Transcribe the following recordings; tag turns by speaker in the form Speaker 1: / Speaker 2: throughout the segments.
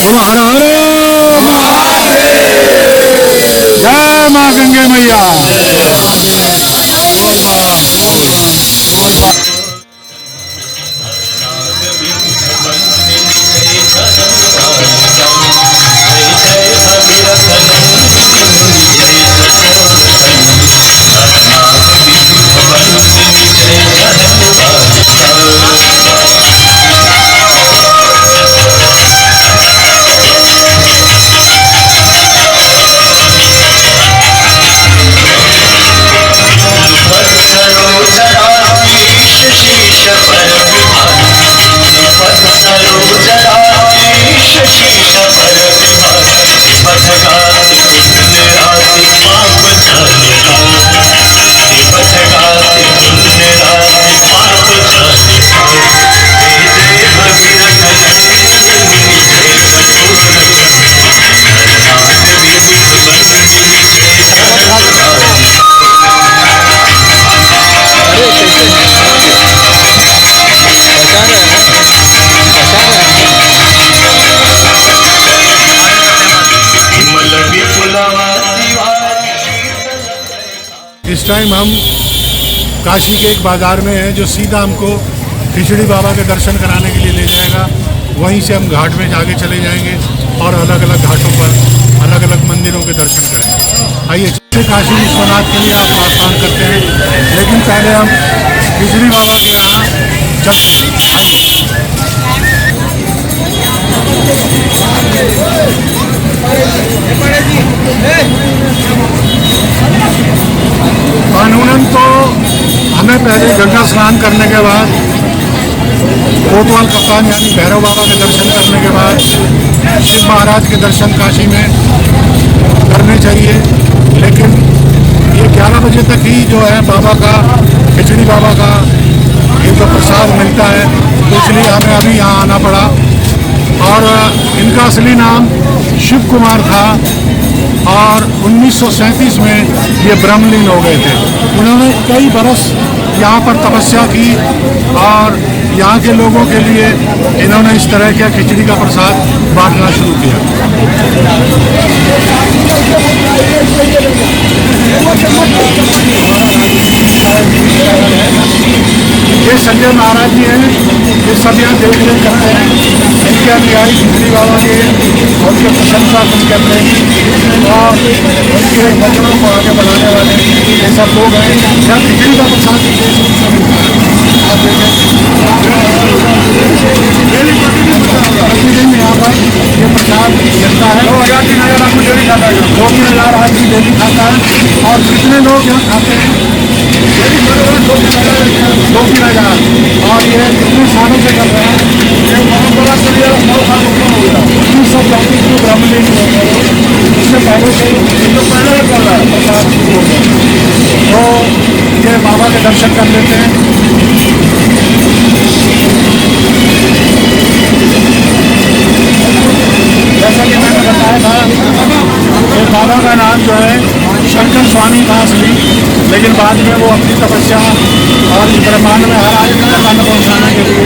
Speaker 1: बोलो हर हर जय माँ गंगे मैया। इस टाइम हम काशी के एक बाज़ार में हैं जो सीधा हमको खिचड़ी बाबा के दर्शन कराने के लिए ले जाएगा। वहीं से हम घाट में आगे चले जाएंगे और अलग अलग घाटों पर अलग अलग मंदिरों के दर्शन करेंगे। आइए चलते काशी विश्वनाथ के लिए आप आह्वान करते हैं, लेकिन पहले हम खिचड़ी बाबा के यहाँ कानूनन तो हमें पहले गंगा स्नान करने के बाद कोतवाल कप्तान यानी भैरव बाबा के दर्शन करने के बाद शिव महाराज के दर्शन काशी में करने चाहिए। लेकिन ये 11 बजे तक ही जो है बाबा का खिचड़ी बाबा का ये जो प्रसाद मिलता है, तो इसलिए हमें अभी यहाँ आना पड़ा। और इनका असली नाम शिव कुमार था और 1937 में ये ब्रह्मलीन हो गए थे। उन्होंने कई बरस यहाँ पर तपस्या की और यहाँ के लोगों के लिए इन्होंने इस तरह के खिचड़ी का प्रसाद बांटना शुरू किया। ये संजय महाराज जी हैं, ये सब यहाँ देख रेख करते हैं। इनके अनुयायी खिचड़ी बाबा के उनके प्रशंसा कुछ करते हैं और उनके भजनों को आगे बढ़ाने वाले ये सब लोग हैं। यहाँ खिचड़ी का प्रसाद आप प्रतिदिन यहाँ पर ये प्रसाद मिलता है। 2,000-3,000 आदमी डेली खाता है, 2-3,000 आदमी डेली खाता है। और कितने लोग यहाँ खाते हैं? 2-3,000। और ये कितने सालों से कर रहे हैं? 1934 में ब्रह्मलीन हो गए, इससे पहले से कर रहा है प्रसाद शुरू हो गया। तो ये बाबा के दर्शन कर लेते हैं। जैसा कि मैंने बताया था, ये बाबा का नाम जो है शंकर स्वामी था असली, लेकिन बाद में वो अपनी तपस्या और इस ब्रह्मांड में हर आदमी तक अन्न पहुँचाने के लिए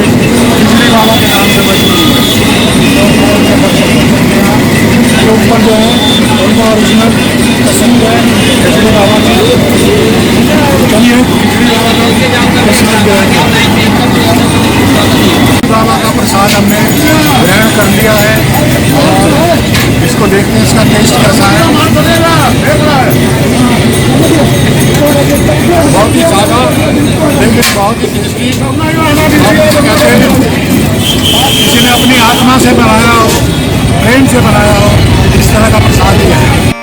Speaker 1: खिचड़ी बाबा के नाम से मशहूर है। ऊपर जो है उनका ओरिजिनल पसंद है खिचड़ी बाबा का। चलिए खिचड़ी बाबा का प्रसाद बाबा का प्रसाद हमने ग्रहण कर लिया है और इसको देखते हैं इसका टेस्ट कैसा है। बहुत ही ज़्यादा लेकिन बहुत ही टेस्टी। कहते हैं किसी ने अपनी आत्मा से बनाया हो, प्रेम से बनाया हो, इस तरह का प्रसाद ही है।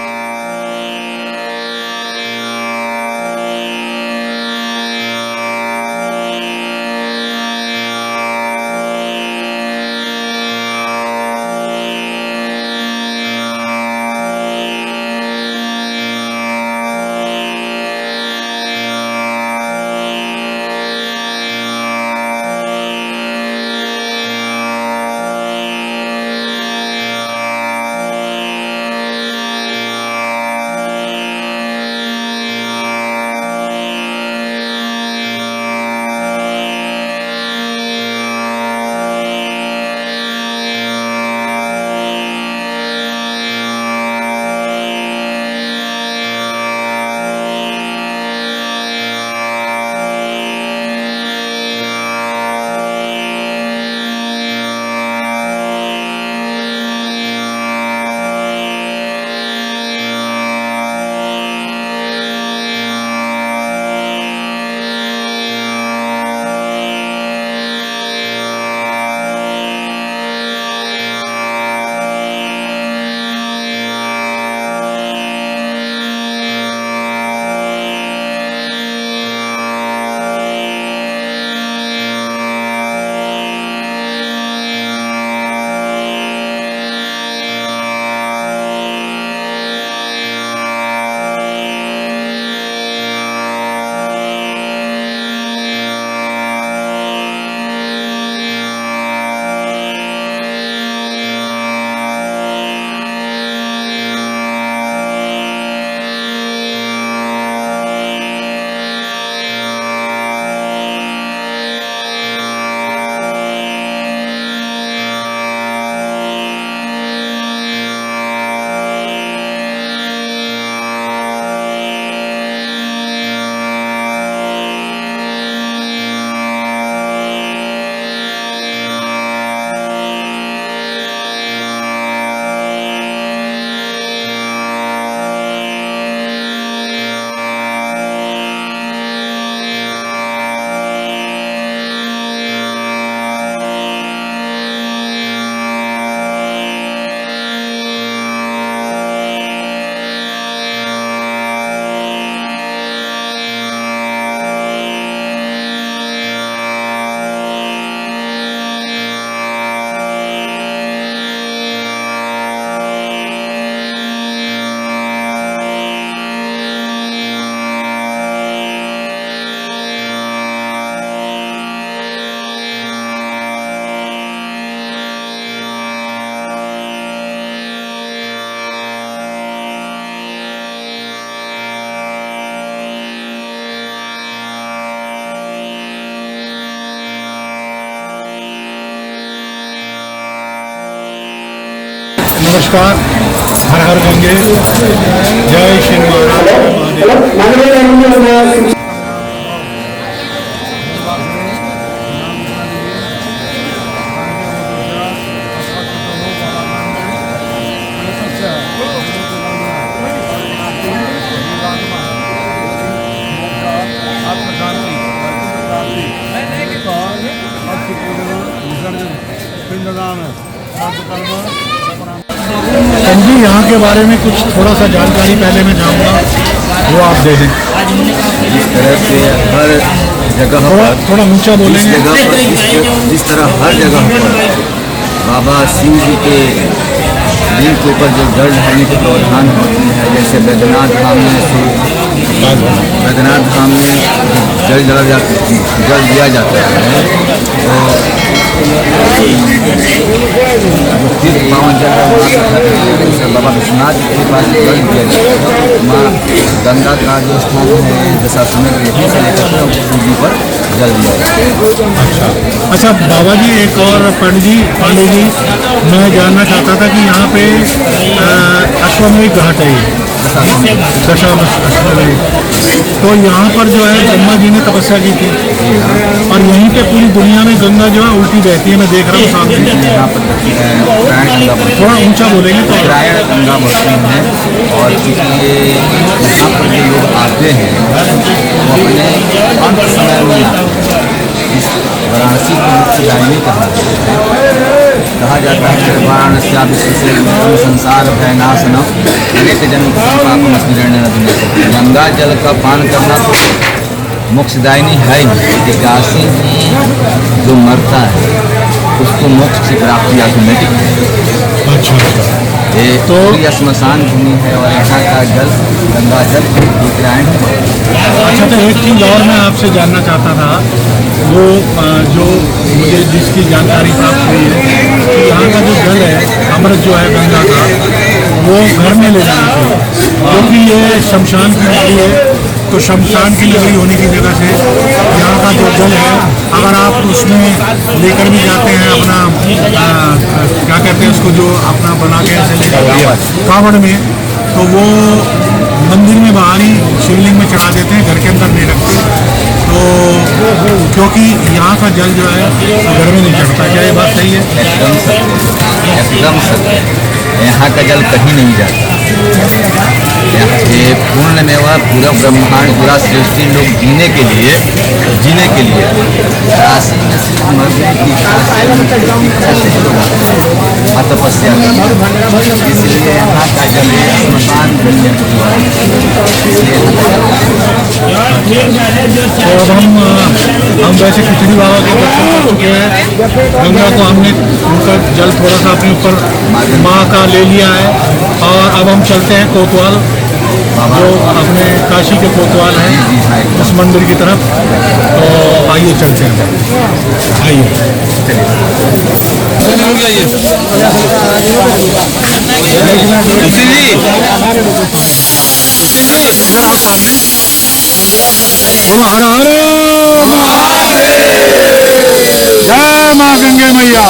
Speaker 1: नमस्कार, हर हर गंगे, जय श्री महादेव। जी, यहाँ के बारे में कुछ थोड़ा सा जानकारी पहले मैं चाहूँगा, वो आप दे दें।
Speaker 2: इस तरह से हर जगह
Speaker 1: थोड़ा ऊंचा बोलेंगे।
Speaker 2: इस तरह हर जगह पर बाबा शिव जी के लिंग के ऊपर जो जल ढालने के प्रावधान होते हैं, जैसे बैद्यनाथ धाम में जल दिया जाता है, तो तीर्थ पावन जल बाबा विश्वनाथ जी के पास जल दिया जाता है। माँ गंगा का जो स्थान है दशाश्वमेध, यहीं से लेकर सूजी पर जल दिया जाता है।
Speaker 1: अच्छा बाबा जी, एक और पांडे जी, मैं जानना चाहता था कि यहाँ पे अश्वमेध घाट है, दशाश्वमेध, तो यहाँ पर जो है ब्रह्मा जी ने तपस्या की थी और यहीं पे पूरी दुनिया में गंगा जो है उल्टी बहती है, मैं देख रहा हूँ सामने।
Speaker 2: यहाँ पर
Speaker 1: थोड़ा ऊंचा बोलेंगे तो।
Speaker 2: उत्तरायण गंगा बढ़ती है, और चूँकि यहाँ पर जो लोग आते हैं वो अपने अंत समय में इस वाराणसी को मुक्तिदायिनी कहा जाता है। वाराणस्या विश्व संसार भयनाशनम अनेक जन्म पापमस्मरण। गंगा जल का पान करना तो मोक्षदायिनी है ही, काशी में जो मरता है उसको मोक्ष की प्राप्ति ऑटोमेटिक है।
Speaker 1: अच्छा,
Speaker 2: ये तो श्मशान भूमि है और यहाँ का जल गंगा जल उत्तरायण है।
Speaker 1: अच्छा, तो एक चीज़ और मैं आपसे जानना चाहता था, वो जो मुझे जिसकी जानकारी प्राप्त हुई है कि यहाँ का जो जल है, अमृत जो है गंगा का, वो घर में ले जाना चाहिए, क्योंकि ये शमशान की नगरी है, तो शमशान की नगरी होने की जगह से यहाँ का जो जल है, अगर आप उसमें लेकर भी जाते हैं अपना क्या कहते हैं उसको, जो अपना बना के ऐसे लेकर कांवड़ में, तो वो मंदिर में बाहर ही शिवलिंग में चढ़ा देते हैं, घर के अंदर नहीं रखते, तो क्योंकि यहाँ का जल जो है घर में नहीं चढ़ता। क्या ये बात सही है?
Speaker 2: एकदम सत्य, एकदम सत्य। यहाँ का जल कहीं नहीं जाता। यहाँ ये पूर्ण में वह पूरा ब्रह्मांड, पूरा सृष्टि लोग जीने के लिए काशी में सिर्फ मरने की तपस्या, इसलिए यहाँ का जल श्मशान
Speaker 1: तो अब हम वैसे खिचड़ी बाबा के दर्शन कर चुके हैं, गंगा को हमने उनका जल थोड़ा सा अपने ऊपर माँ का ले लिया है, और अब हम चलते हैं कोतवाल, जो अपने काशी के कोतवाल हैं, उस मंदिर की तरफ। तो आइए चलते हैं, आइए हर हर जय माँ गंगे मैया।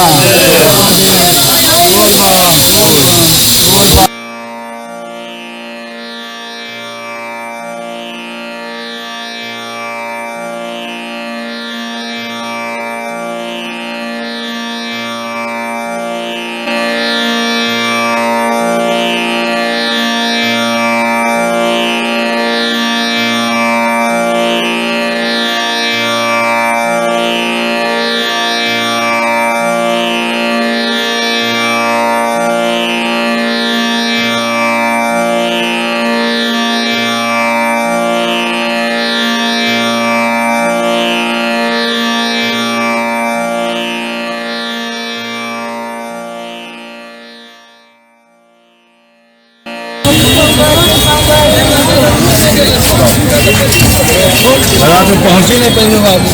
Speaker 1: आप पहुँच ही नहीं पाएंगे बाबू।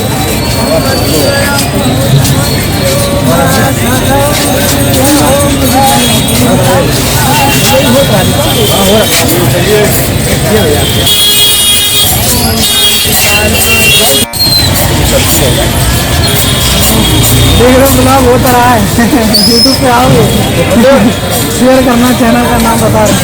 Speaker 3: देख रहे ब्लॉग होता रहा है यूट्यूब पे आओगे शेयर करना, चैनल का नाम बता रहे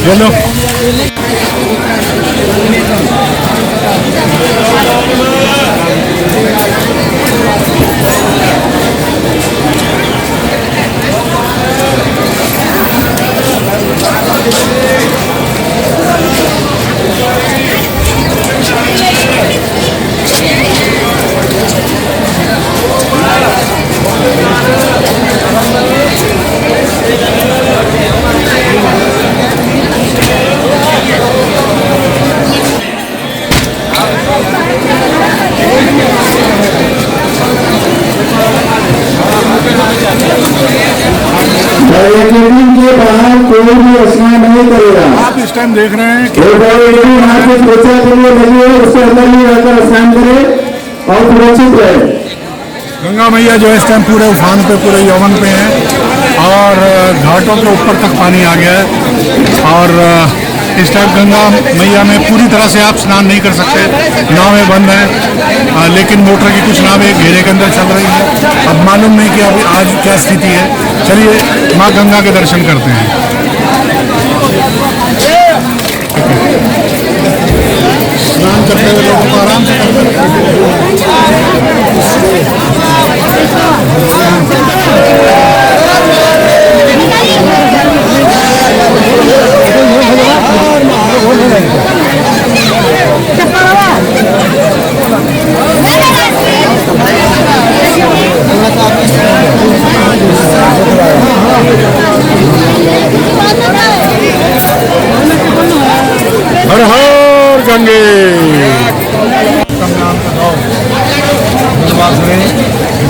Speaker 1: बोलो।
Speaker 4: के बाहर कोई भी स्नान नहीं करेगा।
Speaker 1: आप इस टाइम देख रहे हैं कि
Speaker 4: त्वचा के लिए लगी है, उसके अंदर नहीं रहकर स्नान करे और सुरक्षित रहे।
Speaker 1: गंगा मैया जो है इस टाइम पूरे उफान पे, पूरे यौवन पे हैं और घाटों के ऊपर तक पानी आ गया है। और इस टाइम गंगा मैया में पूरी तरह से आप स्नान नहीं कर सकते, नावें बंद हैं, लेकिन मोटर की कुछ नावें घेरे के अंदर चल रही हैं। अब मालूम नहीं कि अभी आज क्या स्थिति है। चलिए माँ गंगा के दर्शन करते हैं। स्नान करते हुए लोगों को आराम से हर हर गंगे।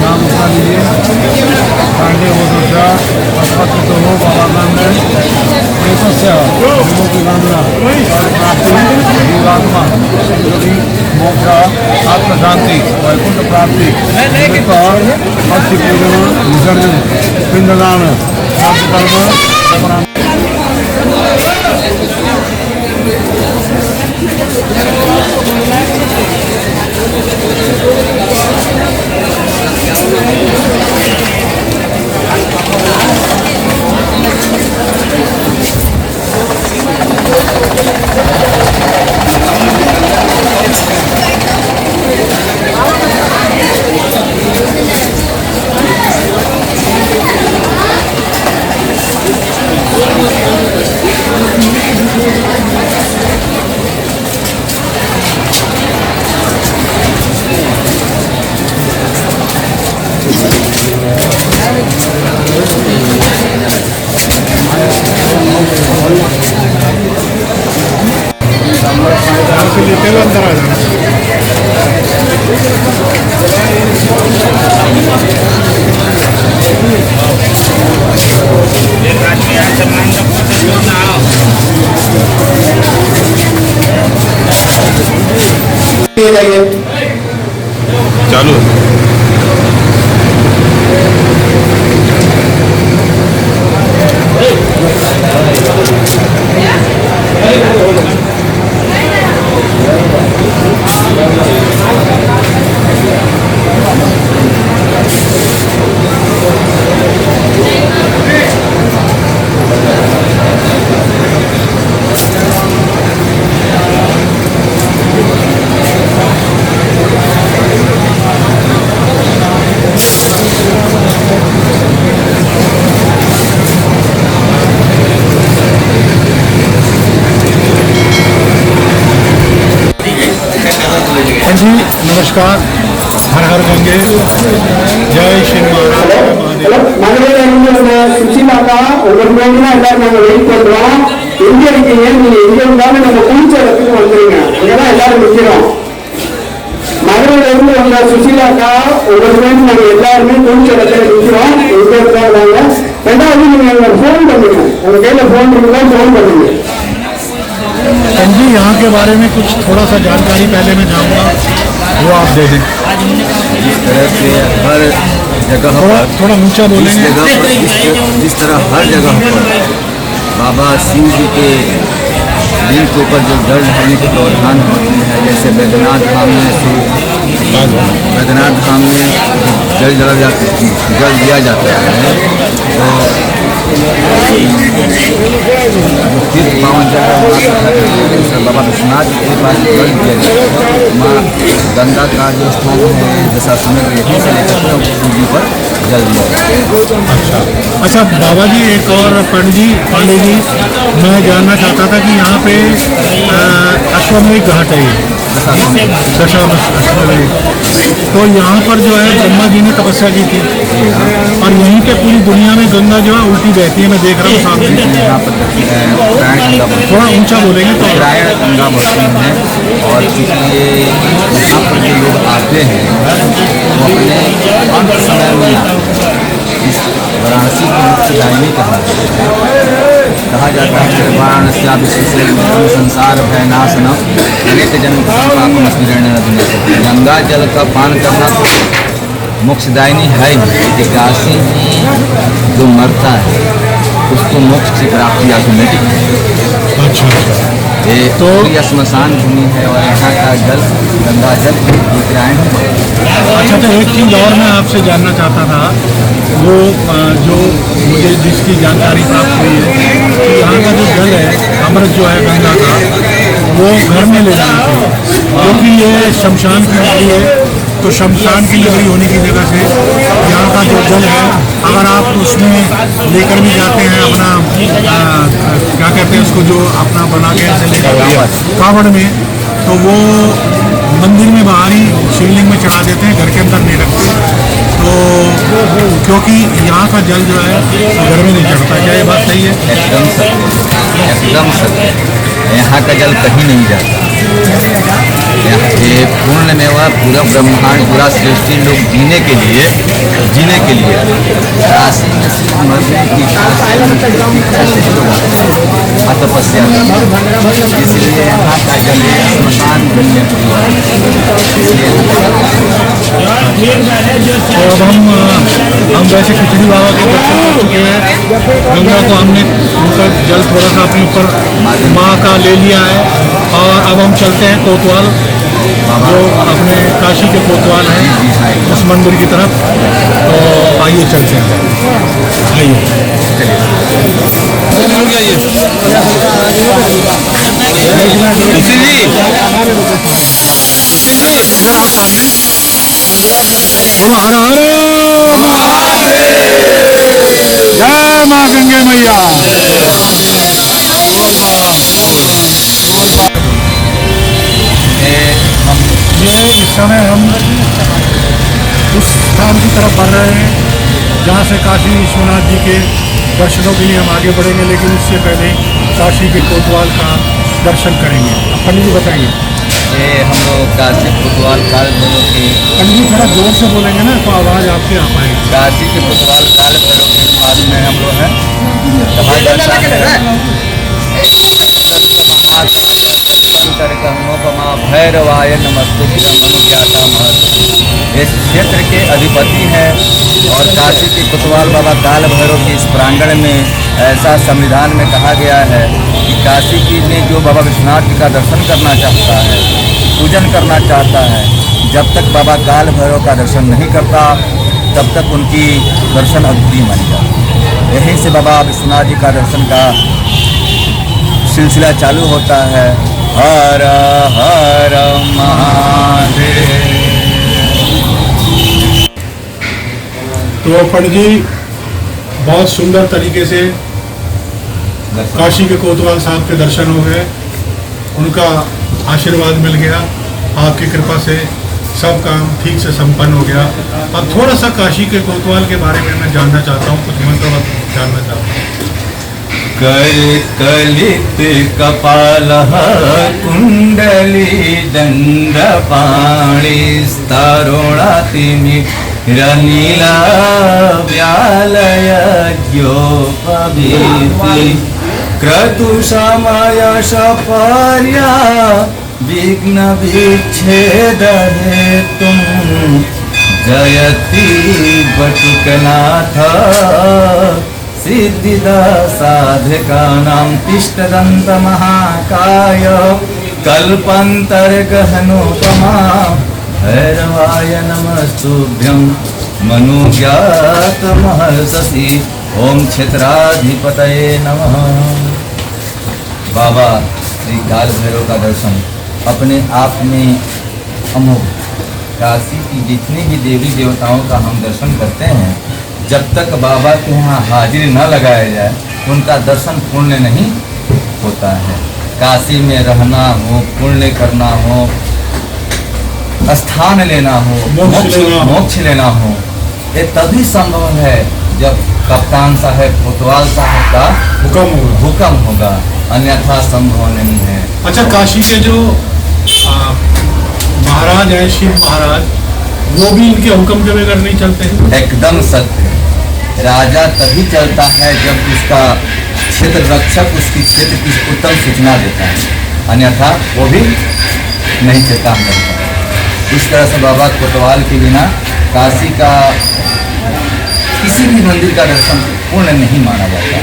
Speaker 1: नाम उठा लीजिए, पांडे हो दूसरा अस्पताल तो हो बाबानंद जीवात्मा मोक्ष आत्म शांति वैकुंठ प्राप्ति अस्थि पूजन विसर्जन पिंडदान कर्म। अंदर आ जाना। चालू जी, नमस्कार, हर हर गंगे, जय श्री महाराज महादेव।
Speaker 4: மதுரையில இருந்து சுசிலாக்கா உங்களுக்கு வேணும்னா எல்லாரும் நாங்க வெயிட் பண்றோம். எங்க இருக்கீங்க? நீங்க எங்க இருந்தாலும் நம்ம குளிச்ச இடத்துக்கு வந்துருங்க. அங்கதான் எல்லாரும் நிக்கிறோம். மதுரையில இருந்து வந்த சுசிலாக்கா உங்களுக்கு வேணும், நாங்க எல்லாருமே குளிச்ச இடத்துல நிக்கிறோம். எங்க இருந்தாங்க. ரெண்டாவது நீங்க போன் பண்ணுங்க, உங்க கையில போன் இருக்குன்னா போன் பண்ணுங்க.
Speaker 1: जी यहाँ के बारे में कुछ थोड़ा सा जानकारी पहले मैं चाहूँगा वो आप दे दें।
Speaker 2: जिस तरह से हर जगह पर
Speaker 1: थोड़ा ऊंचा
Speaker 2: जिस
Speaker 1: बोलेंगे।
Speaker 2: जगह पर जिस तरह हर जगह पर बाबा शिव जी के लिंग के ऊपर जो जल ढालने के प्रावधान होते हैं, जैसे वैद्यनाथ धाम में जल दिया जाता है, तो तीर्थ पावन जगह बाबा विश्वनाथ के पास जल दिया जाता है। माँ गंगा का जो स्थान है दशाश्वमेध, यहीं से लेकर शिव जी पर जल दिया जाता है।
Speaker 1: अच्छा बाबा जी, एक और पांडे जी मैं जानना चाहता था कि यहाँ पे अश्वमेध घाट है, दशाश्वमेध, तो यहाँ पर जो है ब्रह्मा जी ने तपस्या की थी और यहीं पे पूरी दुनिया में गंगा जो है उल्टी बहती है, मैं देख रहा हूँ सामने।
Speaker 2: यहाँ पर
Speaker 1: थोड़ा ऊंचा बोलेंगे तो।
Speaker 2: उत्तरायण गंगा बसती है, और चूँकि ये यहाँ पर जो लोग आते हैं वो अपने अंत समय में इस वाराणसी को मुक्तिदायिनी कहा जाता है। वाराणसी संसार भय नाशनम अनेक जन्म पापम स्मरण गंगा जल का पान करना तो मोक्षदायिनी है ही, कि काशी जो मरता है उसको मोक्ष की प्राप्ति ऑटोमेटिक है।
Speaker 1: अच्छा
Speaker 2: ये तो श्मशान भूमि है और यहाँ का जल गंगा जल उत्तरायण है।
Speaker 1: अच्छा, तो एक चीज़ और मैं आपसे जानना चाहता था, वो जो मुझे जिसकी जानकारी प्राप्त हुई है कि यहाँ का जो जल है अमृत जो है गंगा का, वो घर में ले जाना चाहिए, क्योंकि ये शमशान की नगरी है, तो शमशान की नगरी होने की जगह से यहाँ का जो जल है अगर आप उसमें लेकर भी जाते हैं अपना क्या कहते हैं उसको, जो अपना बना के ऐसे लेकर कावड़ में, तो वो मंदिर में बाहर ही शिवलिंग में चढ़ा देते हैं, घर के अंदर नहीं रखते, तो क्योंकि यहाँ का जल जो है घर में नहीं चढ़ता। क्या ये बात सही है?
Speaker 2: एकदम सत्य। यहाँ का जल कहीं नहीं जाता। ये पूर्ण में वह पूरा ब्रह्मांड, पूरा सृष्टि लोग जीने के लिए काशी में सिर्फ मरने की तपस्या, इसलिए यहाँ का जल स्मशान बनने
Speaker 1: तो अब हम वैसे खिचड़ी बाबा के दर्शन कर चुके हैं, गंगा को हमने उनका जल थोड़ा सा अपने ऊपर माँ का ले लिया है, और अब हम चलते हैं कोतवाल, जो अपने काशी के कोतवाल हैं उस मंदिर की तरफ। तो आइए चलते हैं, आइए जय माँ गंगे मैया। इस समय हम उस स्थान की तरफ बढ़ रहे हैं जहाँ से काशी विश्वनाथ जी के दर्शनों के लिए हम आगे बढ़ेंगे, लेकिन इससे पहले काशी के कोतवाल का दर्शन करेंगे। पंडित जी बताइए।
Speaker 2: ये हम लोग काशी कोतवाल काल भैरव के,
Speaker 1: पंडित जी थोड़ा जोर से बोलेंगे ना तो आवाज़ आपके आ पाएगी।
Speaker 2: काशी के कोतवाल काल भैरव के पास में हम लोग हैं। कहा जाता है भैरवाय नमस्तुभ्यं अनुज्ञाता महत्। इस क्षेत्र के अधिपति हैं और काशी के कोतवाल बाबा काल भैरव के इस प्रांगण में ऐसा संविधान में कहा गया है कि काशी की में जो बाबा विश्वनाथ जी का दर्शन करना चाहता है, पूजन करना चाहता है, जब तक बाबा काल भैरव का दर्शन नहीं करता तब तक उनकी दर्शन अधूरी मानी जाती है। यहीं से बाबा विश्वनाथ जी का दर्शन का सिलसिला चालू होता है। हर हर महादेव।
Speaker 1: तो पंडित जी बहुत सुंदर तरीके से काशी के कोतवाल साहब के दर्शन हो गए, उनका आशीर्वाद मिल गया आपकी कृपा से। सब काम ठीक से संपन्न हो गया। अब थोड़ा सा काशी के कोतवाल के बारे में मैं जानना चाहता हूँ, कुछ मंत्र जानना चाहता हूँ।
Speaker 2: कर कलित कपालः कुंडली दंडपाणिस्तरुणातिमिरनीला व्यालयज्ञोपवीति क्रतुसमयशपर्या विघ्न विच्छेद हेतुं जयति बटुकनाथ सिद्धिदा साधकानां तिष्ठदन्त महाकाय कल्पान्तर्गहनोपमा भैरवाय नमस्तुभ्यं मनुज्ञात महर्षि ओम क्षेत्राधिपतये नमः। बाबा श्री काल भैरव का दर्शन अपने आप में अमोघ। काशी की जितनी भी देवी देवताओं का हम दर्शन करते हैं, जब तक बाबा के यहाँ हाजिरी न लगाया जाए उनका दर्शन पुण्य नहीं होता है। काशी में रहना हो, पुण्य करना हो, स्थान लेना हो, मोक्ष लेना हो, ये तभी संभव है जब कप्तान साहब कोतवाल साहब का हुक्म होगा, अन्यथा संभव नहीं है।
Speaker 1: अच्छा, काशी के जो महाराज हैं, शिव महाराज, वो भी इनके हुक्म के बगैर नहीं चलते हैं?
Speaker 2: एकदम सत्य। राजा तभी चलता है जब उसका क्षेत्र रक्षक उसकी क्षेत्र की उत्तम सूचना देता है, अन्यथा वो भी नहीं चलता करता। इस तरह से बाबा कोतवाल के बिना काशी का किसी भी मंदिर का दर्शन पूर्ण नहीं माना जाता।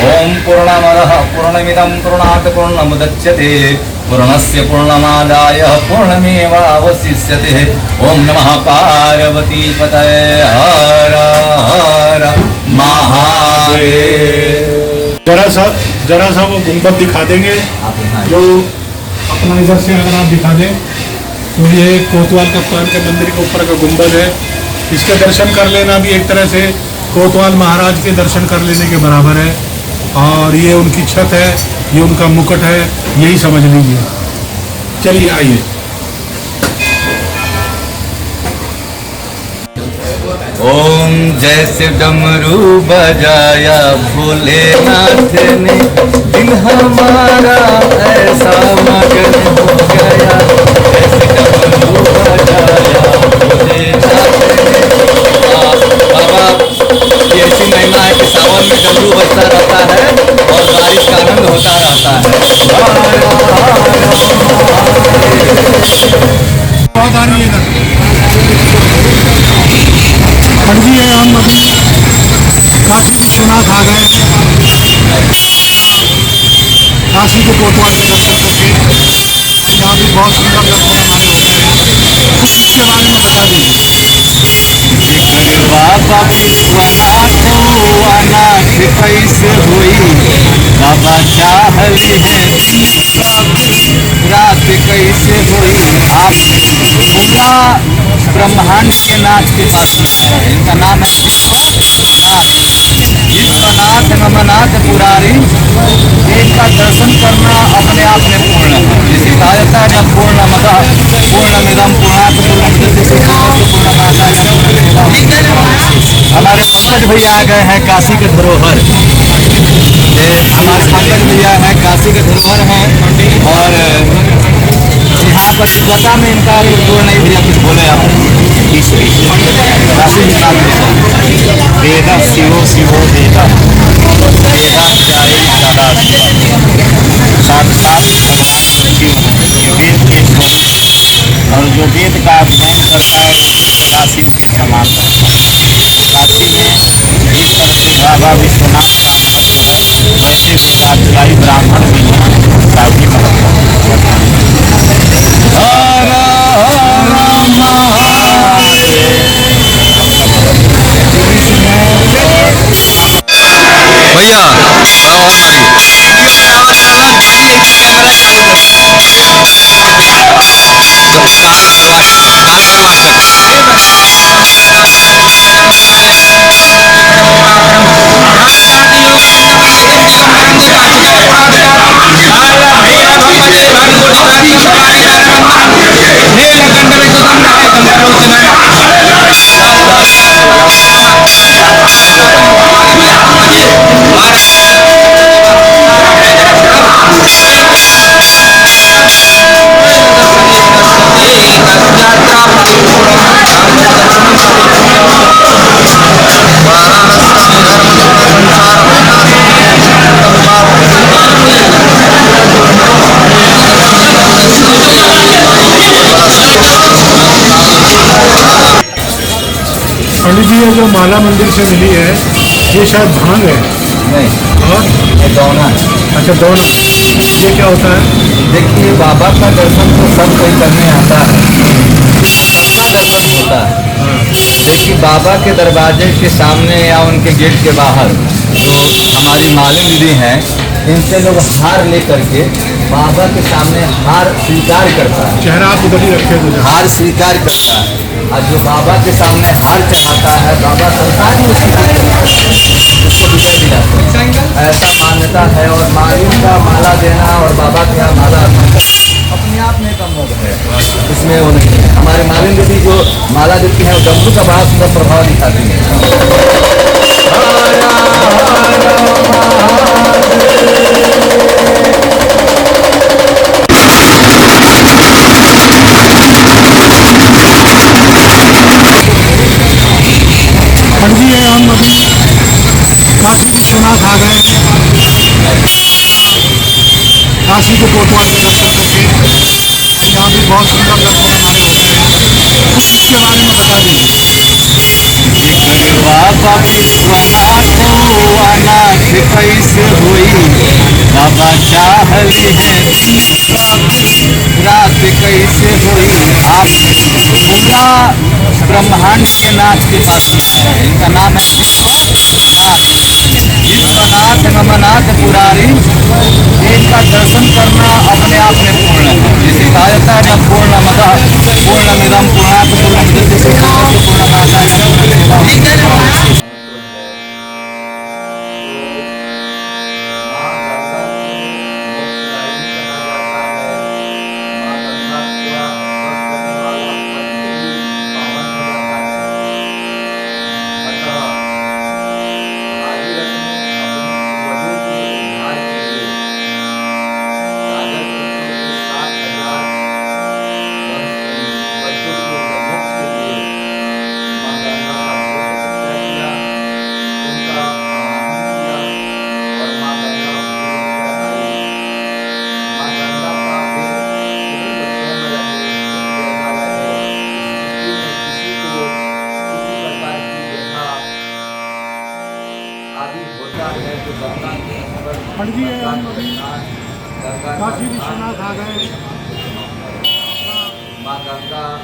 Speaker 2: ओम पूर्णमदः पूर्णमिदं पूर्णात् पूर्णमुदच्यते पूर्णस्य पूर्णमादाय पूर्णमेवावशिष्यते। ओम नमः पार्वती पतये हर हर महादेव।
Speaker 1: जरा सा वो गुंबद दिखा देंगे जो अपना इधर से अगर आप दिखा दें तो ये कोतवाल कप्तान के मंदिर के ऊपर का गुंबद है। इसके दर्शन कर लेना भी एक तरह से कोतवाल महाराज के दर्शन कर लेने के बराबर है। और ये उनकी छत है, ये उनका मुकुट है, यही समझ लीजिए। चलिए आइए।
Speaker 2: ओम जैसे डमरू बजाया भोलेनाथ ने, दिल हमारा ऐसा मगन हो गया। जैसे डमरू बजाया भोलेनाथ ने। बाबा की ऐसी महिमा है कि सावन में डमरू बजता रहता है और बारिश का आनंद होता रहता है।
Speaker 1: बहुत आ रही है पंडित है, हम अभी काशी विश्वनाथ आ गए हैं। काशी के कोतवाल के दर्शन करके यहाँ भी बहुत सुंदर दर्शन हमारे होते हैं। इसके बारे में बता दीजिए।
Speaker 2: बाबा विश्वनाथ अनाथ कैसे हुई, बाबा चाहली है रात कैसे हुई। आप पूरा ब्रह्मांड के नाथ के पास में आए हैं। इनका नाम है विश्वनाथ नमनाथ पुरारी। इनका दर्शन करना अपने आप में पूर्ण है। जिसे कहा जाता है ना, पूर्णमदः पूर्णमिदं पूर्णात् पूर्णमुदच्यते हमारे पंकज भैया आ गए हैं काशी के धरोहर। हमारे पंकज भैया हैं काशी के धरोहर हैं। और यहाँ पर स्वता में इनका जोड़ नहीं भैया, कुछ बोले आप। काशी वेद शिवो शिवो वेद साक्षात भगवान शिव ये वेद के स्वामी, और जो वेद का अध्ययन करता है काशी के समान करता है। काशी में जिस तरह से बाबा विश्वनाथ का महत्व है, वैसे वेदाध्ययी ब्राह्मण भी यहाँ काफी महत्व है। भैया और मारी
Speaker 1: पंडित जी ये जो माला मंदिर से मिली है ये शायद भांग है
Speaker 2: नहीं,
Speaker 1: और
Speaker 2: ये दौना है।
Speaker 1: अच्छा दोनों ये क्या होता है?
Speaker 2: देखिए, बाबा का दर्शन तो सब कोई करने आता है, सबका दर्शन होता है। देखिए, बाबा के दरवाजे के सामने या उनके गेट के बाहर जो हमारी मालिन दीदी हैं, इनसे लोग हार लेकर के बाबा के सामने हार स्वीकार करता है,
Speaker 1: चेहरा आप उधर ही रखे तो
Speaker 2: हार स्वीकार करता है। और जो बाबा के सामने हार चढ़ाता है, बाबा संसार में उसकी हार चढ़ाते हैं, उसको विजय दिलाते हैं। ऐसा मान्यता है। और मालिन का माला देना और बाबा के यहाँ माला अर्पण करना अपने आप में एक अमोघ है, इसमें वो नहीं है। हमारे मालिन दीदी जो माला देती है, वो डमरू का बड़ा सुंदर प्रभाव दिखाती है।
Speaker 1: पंडित जी ये हम अभी काशी विश्वनाथ आ गए हैं, काशी के कोतवाल के दर्शन करके, और यहाँ भी बहुत सुंदर दर्शन हमारे होते हैं, कुछ इसके बारे में बता दीजिए।
Speaker 2: बाबा विश्वनाथ अनाथ कैसे हुई, बाबा चाहली है रात कैसे हुई। आप पूरा ब्रह्मांड के नाथ के पास में आए हैं। इनका नाम है विश्वनाथ नमनाथ पुरारी। इनका दर्शन करना अपने आप में पूर्ण है। जिसे कहा जाता है न पूर्णमदः पूर्णमिदं पूर्णात् पूर्णमुदच्यते पूर्णमादाय
Speaker 1: पंडित जी ये हम अभी काशी विश्वनाथ आ गए हैं,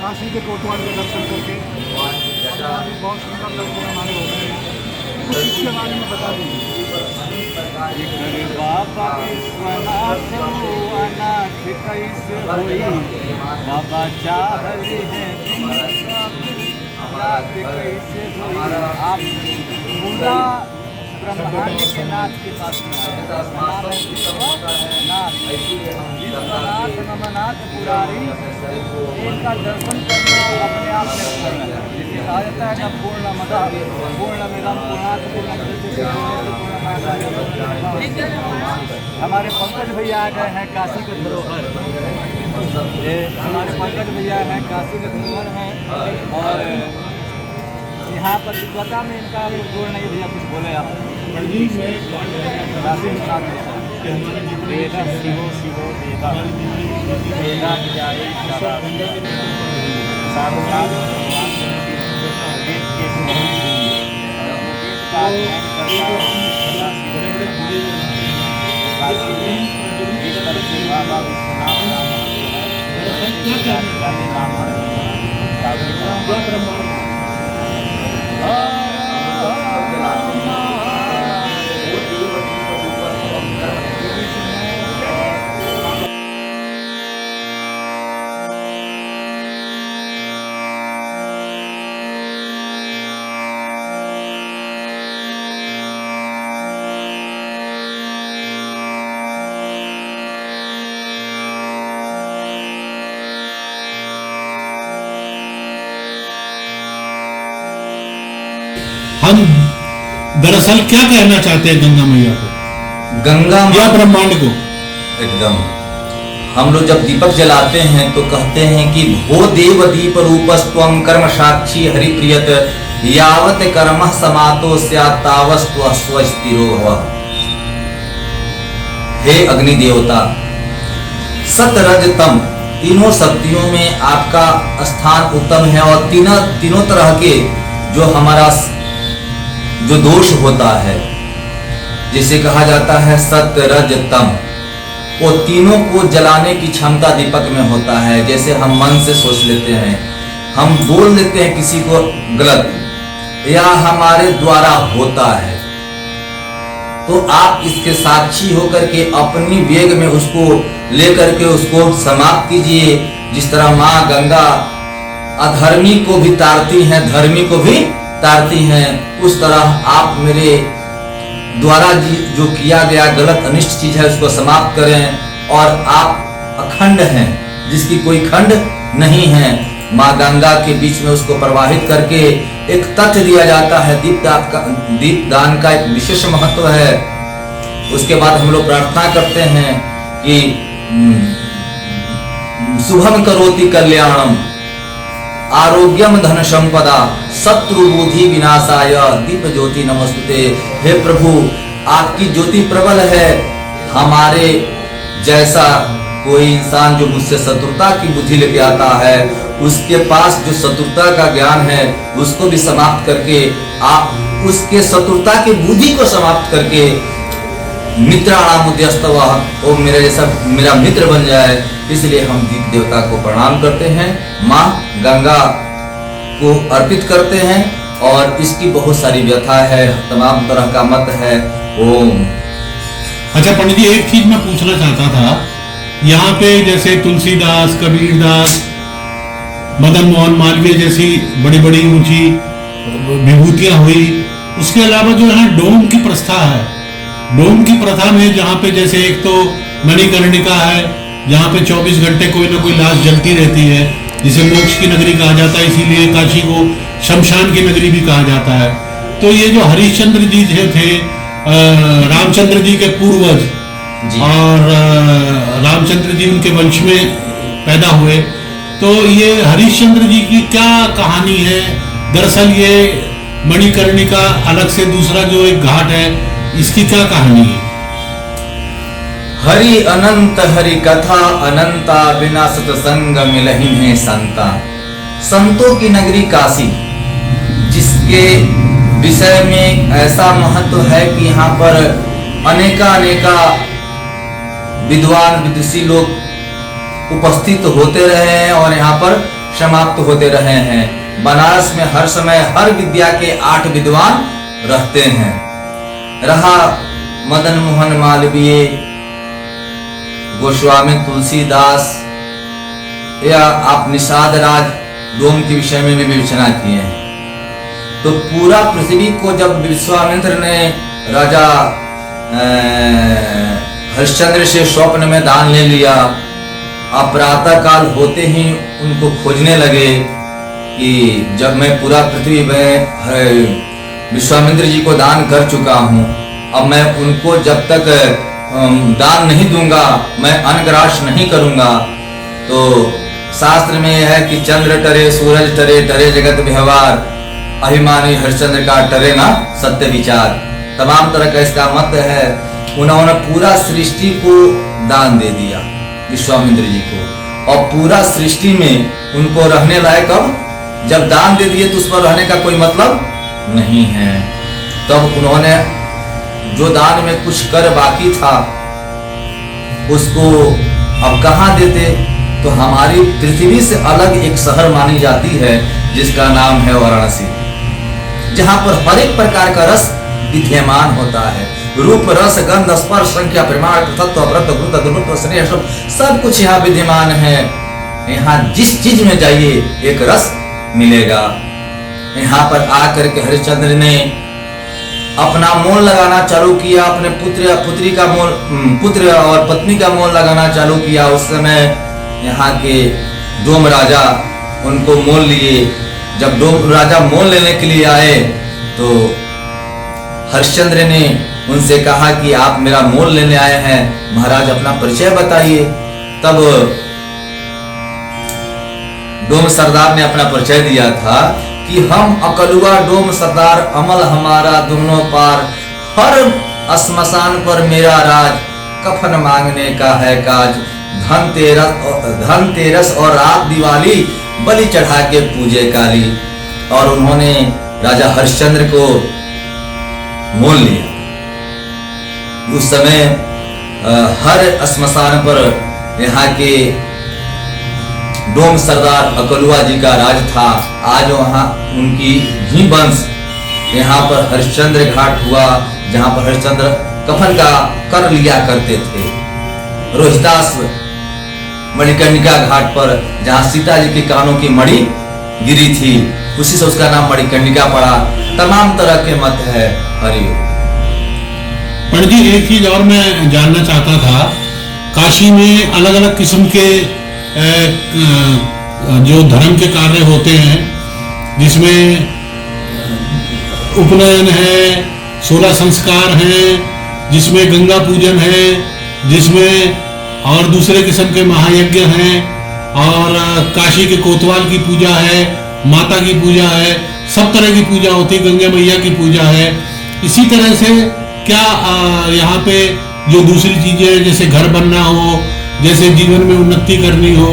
Speaker 1: काशी के कोतवाल के दर्शन करके, और यहाँ भी बहुत सुंदर दर्शन हमारे हो गए हैं, कुछ इसके बारे में बता दीजिए।
Speaker 2: बाबा विश्वनाथ अनाथ कैसे हुई, बाबा चाहली है रात कैसे हुई। आप पूरा ब्रह्मांड के नाथ के पास में आए हैं। विश्वनाथ नमनाथ पुरारी। इनका दर्शन करना अपने आप में पूर्ण है। जिसे कहा जाता है न पूर्णमदः पूर्णमिदं पूर्णात् पूर्णमुदच्यते पूर्णमादाय। हमारे पंकज भैया आ गए हैं काशी के धरोहर। ये हमारे पंकज भैया हैं, काशी के धरोहर हैं। और यहाँ पर विद्वता में इनका जोड़ नहीं भैया, कुछ बोले आप। काशी विश्वनाथ वेदा शिवो शिवो वेदा वेदा जाए साक्षात वेद के वेद का अध्ययन करता काशी में इस तरह से बाबा विश्वनाथ नाम
Speaker 5: हम दरअसल क्या कहना चाहते हैं गंगा मैया को,
Speaker 2: गंगा
Speaker 5: या ब्रह्मांड को?
Speaker 2: एकदम हम लोग जब दीपक जलाते हैं तो कहते हैं कि भो देव दीप रूपस्त्वं कर्म साक्षी हरिप्रियत यावत कर्मः समातो स्यात् तावस्तु अस्वस्थिरो भवः। हे अग्नि देवता, सत रज तम तीनों शक्तियों में आपका स्थान उत्तम है और तीनों तरह के जो हमारा जो दोष होता है, जिसे कहा जाता है सत्य रज तम, वो तीनों को जलाने की क्षमता दीपक में होता है। जैसे हम मन से सोच लेते हैं, हम बोल देते हैं किसी को गलत, या हमारे द्वारा होता है, तो आप इसके साक्षी होकर के अपनी वेग में उसको लेकर के उसको समाप्त कीजिए। जिस तरह माँ गंगा अधर्मी को भी तारती हैं, धर्मी को भी तारती हैं, उस तरह आप मेरे द्वारा जो किया गया गलत अनिष्ट चीज है उसको समाप्त करें। और आप अखंड हैं, जिसकी कोई खंड नहीं है। माँ गंगा के बीच में उसको प्रवाहित करके एक तथ्य दिया जाता है। दीपदान का एक विशेष महत्व है। उसके बाद हम लोग प्रार्थना करते हैं कि शुभम करोति कल्याणम आरोग्यम धन संपदा शत्रु बुद्धि विनाशाय दीप ज्योति नमस्तुते। हे प्रभु, आपकी ज्योति प्रबल है। हमारे जैसा कोई इंसान जो मुझसे शत्रुता की बुद्धि लेके आता है, उसके पास जो शत्रुता का ज्ञान है उसको भी समाप्त करके आप उसके शत्रुता की बुद्धि को समाप्त करके मित्राणाम उद्यस्तव, वो मेरे जैसा मेरा मित्र बन जाए। इसलिए हम दीप देवता को प्रणाम करते हैं, माँ गंगा को अर्पित करते हैं। और इसकी बहुत सारी व्यथा है, तमाम तरह का मत है। ओम।
Speaker 5: अच्छा पंडित जी, एक चीज मैं पूछना चाहता था, यहाँ पे जैसे तुलसीदास, कबीरदास, मदन मोहन मालवीय जैसी बड़ी बड़ी ऊंची विभूतियां हुई, उसके अलावा जो यहाँ डोम की प्रथा है, डोम की प्रथा में जहाँ पे जैसे एक तो मणिकर्णिका है, जहाँ पे 24 घंटे कोई ना कोई लाश जलती रहती है, जिसे मोक्ष की नगरी कहा जाता है, इसीलिए काशी को शमशान की नगरी भी कहा जाता है। तो ये जो हरिश्चंद्र जी थे, रामचंद्र जी के पूर्वज
Speaker 2: जी।
Speaker 5: और रामचंद्र जी उनके वंश में पैदा हुए, तो ये हरिश्चंद्र जी की क्या कहानी है? दरअसल ये मणिकर्णिका अलग से दूसरा जो एक घाट है, इसकी क्या कहानी है?
Speaker 2: हरि अनंत हरि कथा अनंता, बिना सतसंग मिलहि है संता। संतों की नगरी काशी, जिसके विषय में ऐसा महत्व है कि यहाँ पर अनेका विद्वान विदुषी लोग उपस्थित होते रहे हैं और यहाँ पर समाप्त होते रहे हैं। बनारस में हर समय हर विद्या के 8 विद्वान रहते हैं। रहा मदन मोहन मालवीय, गोस्वामी तुलसीदास, या आप निषाद राज डोम के विषय में भी विवेचना किए हैं। तो पूरा पृथ्वी को जब विश्वामित्र ने राजा हरिश्चंद्र से स्वप्न में दान ले लिया, अब प्रातः काल होते ही उनको खोजने लगे कि जब मैं पूरा पृथ्वी में विश्वामित्र जी को दान कर चुका हूँ, अब मैं उनको जब तक दान नहीं दूंगा, मैं अनग्रास नहीं करूंगा। तो शास्त्र में यह है कि चंद्र टरे सूरज टरे, टरे जगत व्यवहार, अभिमानी हरिश्चंद्र का टरे ना सत्य विचार। तमाम तरह का इसका मत है। उन्होंने पूरा सृष्टि को दान दे दिया विश्वामित्र जी को, और पूरा सृष्टि में उनको रहने लायक, अब जब दान दे दिए तो उस पर रहने का कोई मतलब नहीं है। तब उन्होंने जो दान में कुछ कर बाकी था उसको अब कहाँ देते, तो हमारी पृथ्वी से अलग एक शहर मानी जाती है जिसका नाम है वाराणसी, जहाँ पर हर एक प्रकार का रस विद्यमान होता है। रूप रस गंध स्पर्श संख्या प्रमाण तत्व व्रत भूत दुर्वृत्त स्नेह सब कुछ यहाँ विद्यमान है। यहाँ जिस चीज में जाइए एक रस मिलेगा। यहाँ पर आकर के हरिश्चंद्र ने अपना मोल लगाना चालू किया, अपने पुत्री का मोल, पुत्र और पत्नी का मोल लगाना चालू किया। उस समय यहाँ के डोम राजा उनको मोल लिए। जब डोम राजा मोल लेने के लिए आए तो हरिश्चंद्र ने उनसे कहा कि आप मेरा मोल लेने आए हैं, महाराज अपना परिचय बताइए। तब डोम सरदार ने अपना परिचय दिया था कि हम अकलुआ डोम सरदार, अमल हमारा दोनों पार, हर श्मशान पर मेरा राज, कफन मांगने का है काज, धनतेरस और रात दिवाली बलि चढ़ा के पूजे काली। और उन्होंने राजा हरिश्चंद्र को मोल लिया। उस समय हर श्मशान पर यहाँ के डोम सरदार अकलुआ जी का राज था। आज वहाँ उनकी ही वंश यहाँ पर हरिश्चंद्र घाट हुआ, जहाँ पर हरिश्चंद्र कफन का कर लिया करते थे। रोहितास मणिकर्णिका घाट पर जहाँ सीता जी के कानों की मणि गिरी थी, उसी से उसका नाम मणिकर्णिका पड़ा। तमाम तरह के मत है। हरिओम।
Speaker 5: पंडित जी, एक चीज और मैं जानना चाहता था, काशी में अलग अलग किस्म के जो धर्म के कार्य होते हैं, जिसमें उपनयन है, 16 संस्कार हैं, जिसमें गंगा पूजन है, जिसमें और दूसरे किस्म के महायज्ञ हैं, और काशी के कोतवाल की पूजा है, माता की पूजा है, सब तरह की पूजा होती है, गंगा मैया की पूजा है। इसी तरह से क्या यहाँ पे जो दूसरी चीजें जैसे घर बनना हो, जैसे जीवन में उन्नति करनी हो,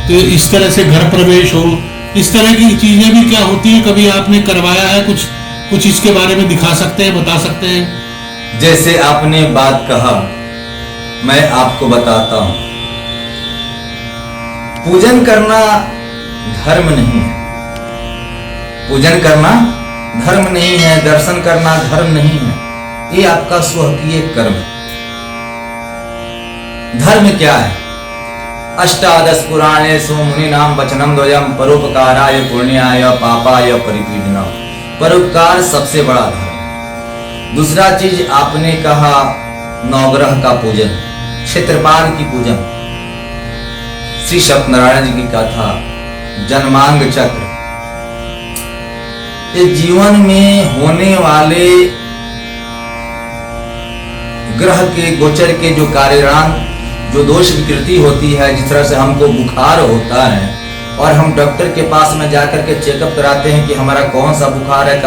Speaker 5: तो इस तरह से घर प्रवेश हो, इस तरह की चीजें भी क्या होती है? कभी आपने करवाया है? कुछ इसके बारे में दिखा सकते हैं, बता सकते हैं?
Speaker 2: जैसे आपने बात कहा, मैं आपको बताता हूं। पूजन करना धर्म नहीं है, पूजन करना धर्म नहीं है, दर्शन करना धर्म नहीं है, ये आपका स्वकीय कर्म है। धर्म क्या है? अष्टादश पुराणेषु मुनीनां वचनं द्वयम् परोपकाराय पुण्याय पापाय परिपीडनम्। परोपकार सबसे बड़ा धर्म। दूसरा चीज आपने कहा नवग्रह का पूजन, क्षेत्रपाल की पूजन, श्री सत्यनारायण जी की कथा, जन्मांग चक्र। ये जीवन में होने वाले ग्रह के गोचर के जो कार्यणाम, जो दोष विकृति होती है, जिस तरह से हमको बुखार होता है और हम डॉक्टर के पास में जाकर के चेकअप कराते हैं कि हमारा कौन सा बुखार है,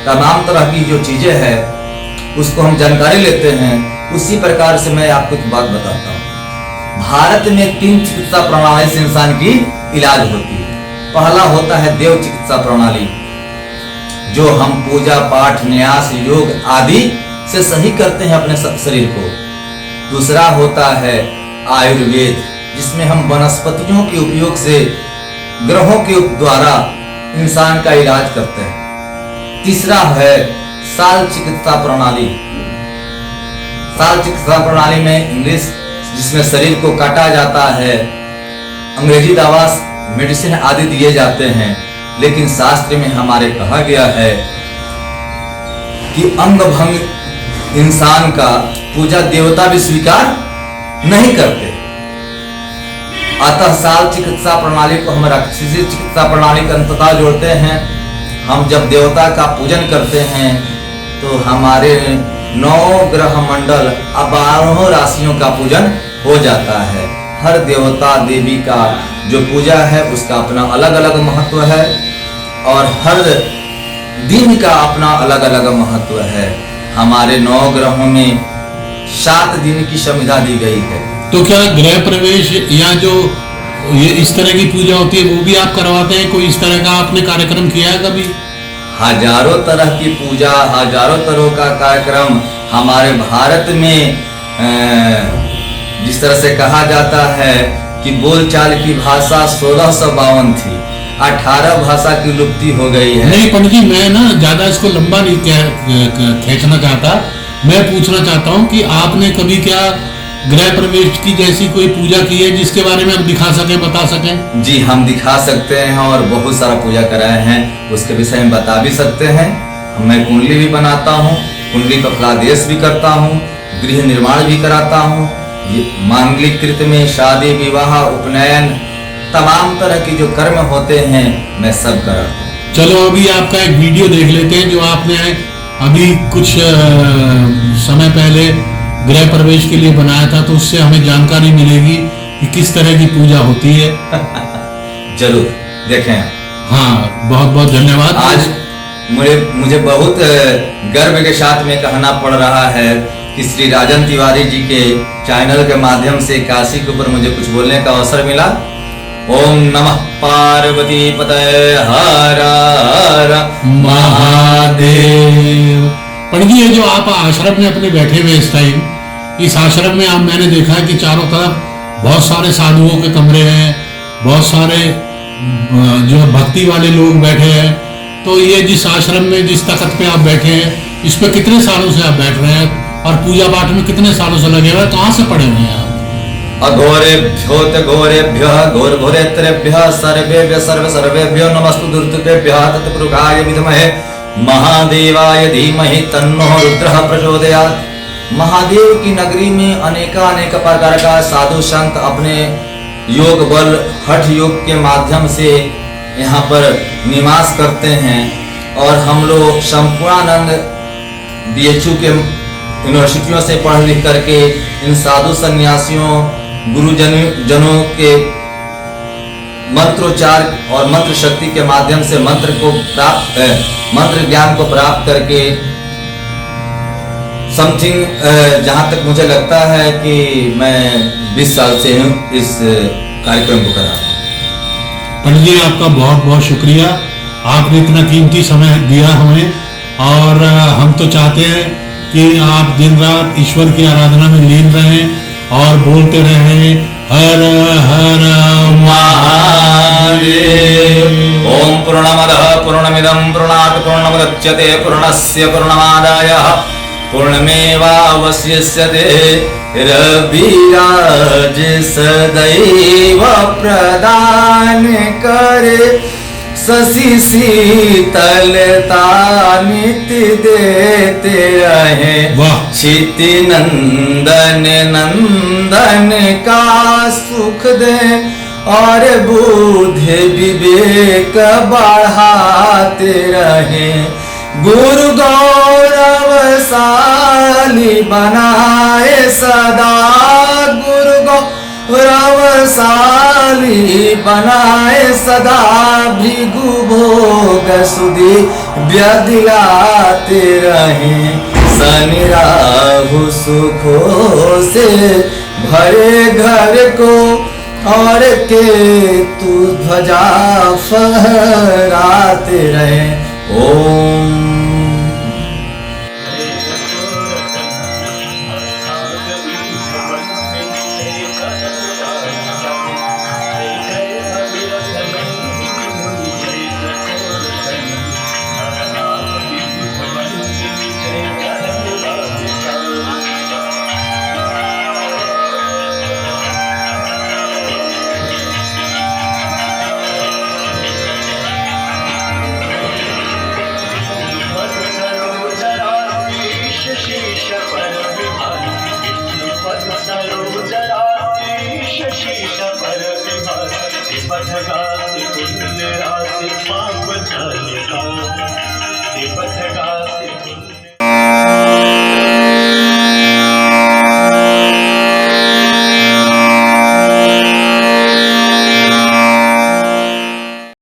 Speaker 2: तमाम तरह की जो चीजें हैं उसको हम जानकारी लेते हैं। उसी प्रकार से मैं आपको एक बात बताता हूँ। भारत में 3 चिकित्सा प्रणाली से इंसान की इलाज होती है। पहला होता है देव चिकित्सा प्रणाली, जो हम पूजा पाठ न्यास योग आदि से सही करते हैं अपने शरीर को। दूसरा होता है आयुर्वेद, जिसमें हम वनस्पतियों के उपयोग से ग्रहों के द्वारा इंसान का इलाज करते हैं। तीसरा है साल चिकित्सा प्रणाली। साल चिकित्सा प्रणाली में इंग्लिश, जिसमें शरीर को काटा जाता है, अंग्रेजी दवा मेडिसिन आदि दिए जाते हैं। लेकिन शास्त्र में हमारे कहा गया है कि अंग भंग इंसान का पूजा देवता भी स्वीकार नहीं करते। अतः साल चिकित्सा प्रणाली को हम राक्षसी चिकित्सा प्रणाली के अंततः जोड़ते हैं। हम जब देवता का पूजन करते हैं तो हमारे 9 ग्रह मंडल 12 राशियों का पूजन हो जाता है। हर देवता देवी का जो पूजा है उसका अपना अलग अलग महत्व है और हर दिन का अपना अलग अलग महत्व है। हमारे 9 ग्रहों में 7 दिन की संविधा दी गई है।
Speaker 5: तो क्या गृह प्रवेश या जो ये इस तरह की पूजा होती है वो भी आप करवाते हैं? कोई इस तरह का आपने कार्यक्रम किया है कभी?
Speaker 2: हजारों तरह की पूजा, हजारों तरह का कार्यक्रम हमारे भारत में जिस तरह से कहा जाता है कि बोलचाल की भाषा 1652 थी, 18 भाषा की लुप्ति हो गई है।
Speaker 5: नहीं पंडित जी, मैं ना ज्यादा इसको लंबा नहीं खींचना चाहता। मैं पूछना चाहता हूँ कि आपने कभी क्या गृह प्रवेश की जैसी कोई पूजा की है जिसके बारे में आप दिखा सकें, बता सकें?
Speaker 2: जी, हम दिखा सकते हैं और बहुत सारा पूजा कराए हैं, उसके विषय में बता भी सकते हैं। मैं कुंडली भी बनाता हूँ, कुंडली पर फलादेश भी करता हूँ, गृह निर्माण भी कराता हूँ। मांगलिक कृत में शादी विवाह उपनयन तमाम तरह की जो कर्म होते हैं मैं सब कराता हूँ।
Speaker 5: चलो अभी आपका एक वीडियो देख लेते हैं जो आपने अभी कुछ समय पहले गृह प्रवेश के लिए बनाया था, तो उससे हमें जानकारी मिलेगी कि किस तरह की पूजा होती है।
Speaker 2: जरूर देखें।
Speaker 5: हाँ, बहुत बहुत धन्यवाद।
Speaker 2: आज मुझे बहुत गर्व के साथ में कहना पड़ रहा है कि श्री राजन तिवारी जी के चैनल के माध्यम से काशी के ऊपर मुझे कुछ बोलने का अवसर मिला। ओम नमः पार्वती पतये हर हर
Speaker 5: महादेव। पंडित जी, ये जो आप आश्रम में अपने बैठे हुए इस टाइम, इस आश्रम में आप मैंने देखा है कि चारों तरफ बहुत सारे साधुओं के कमरे हैं, बहुत सारे जो भक्ति वाले लोग बैठे हैं। तो ये जिस आश्रम में जिस तख्त पे आप बैठे हैं, इस पे कितने सालों से आप बैठ रहे हैं और पूजा पाठ में कितने सालों से लगे हुए हैं? कहाँ से पढ़े हुए हैं आप?
Speaker 2: अघोरेभ्योत घोरेभ्यः घोरघोरेतरेभ्यः सर्वेभ्यः सर्वेभ्यो नमस्तु दुर्दुतेभ्यः तत्पुरुषाय विद्महे महादेवाय धीमहि तन्नो रुद्रः प्रचोदयात्। महादेव की नगरी में अनेक प्रकार का साधु संत अपने योग बल हठ योग के माध्यम से यहाँ पर निवास करते हैं। और हम लोग संपूर्णानंद BHU के यूनिवर्सिटियों से पढ़ लिख करके इन साधु सन्यासियों गुरुजनों के मंत्रोच्चार और मंत्र शक्ति के माध्यम से मंत्र ज्ञान को प्राप्त करके समथिंग जहाँ तक मुझे लगता है कि मैं 20 साल से हूँ इस कार्यक्रम को कर रहा हूँ।
Speaker 5: पंडित जी, आपका बहुत बहुत शुक्रिया, आपने इतना कीमती समय दिया हमें। और हम तो चाहते हैं कि आप दिन रात ईश्वर की आराधना में लीन रहें और बोलते रहें हर हर महादेव।
Speaker 2: ओम पूर्णमदः पूर्णमिदं पूर्णात् पूर्णमुदच्यते पूर्णस्य पूर्णमादाय पूर्णमेवावशिष्यते। रविराज सदैव प्रदान करे शशि शीतलता नित्य देते रहे। क्षिति नंदन नंदन का सुख दे और बुद्धि विवेक बढ़ाते रहे। गुरु गौरवशाली बनाए सदा, गुरु गौरवशाली बनाए सदा। भृगु भोग सुधि दिलाते रहे। शनि राहु सुखों से भरे घर को और केतु ध्वजा फहराते रहे। ओम
Speaker 6: बधगा